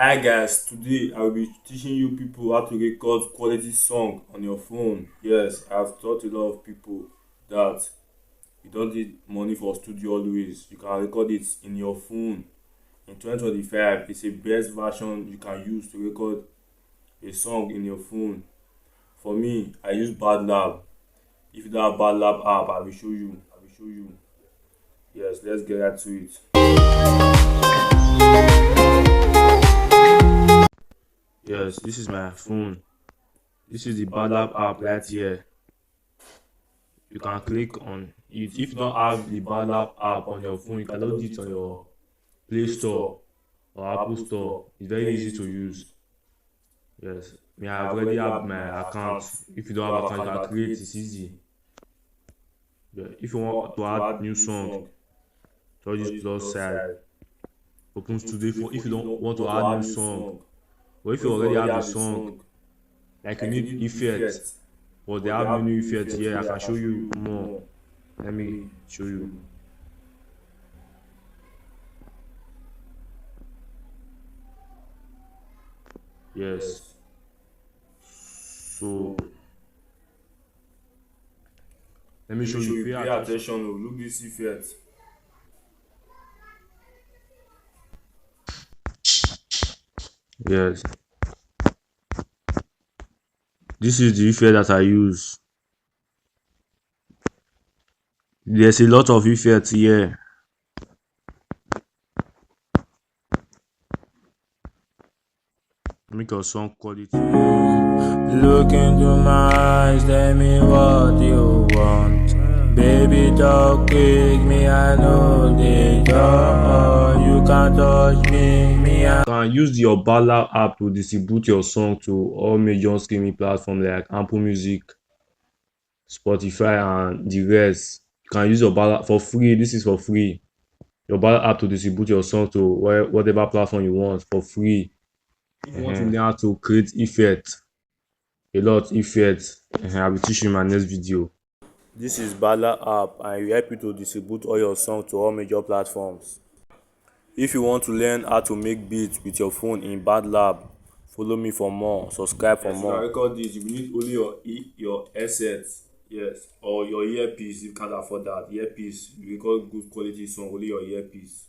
Hi guys, today I will be teaching you people how to record quality song on your phone. Yes, I've taught a lot of people that you don't need money for studio always. You can record it in your phone. In 2025, it's a best version you can use to record a song in your phone. For me, I use bandlap. If you don't have bandlap app, I will show you. I will show you. Yes, let's get right to it. Yes, this is my phone. This is the bandlap app right here. You can click on it. If you don't have the bandlap app on your phone, you can download it on your Play Store or Apple Store. It's very easy to use. Yes, me I have already have my account. If you don't have account, you can create. It's easy. Yeah. If you want to add new song, touch this plus side. Open studio for if you don't want to add new song. Or if you already have the song, like you need effects. But they have many effects here. I can show you more. Let me show you. Yes. So let me show you. Pay attention. Look this effect. Yes. This is the effect that I use. There's a lot of effects here. Make your song quality. Look into my eyes, tell me what you want. Baby, talk quick, me I know the door. You can't touch me I You can use your Bala app to distribute your song to all major streaming platforms like Apple Music, Spotify, and the rest. You can use your Bala for free. This is for free. Your Bala app to distribute your song to whatever platform you want for free. If you want to learn how to create effects, a lot of effects, I will teach you in my next video. This is Bala app and it will help you to distribute all your songs to all major platforms. If you want to learn how to make beats with your phone in bandlap, follow me for more. Subscribe for more. To record this, you will need only your headset, yes, or your earpiece. If you can't afford that earpiece, you record good quality song only your earpiece.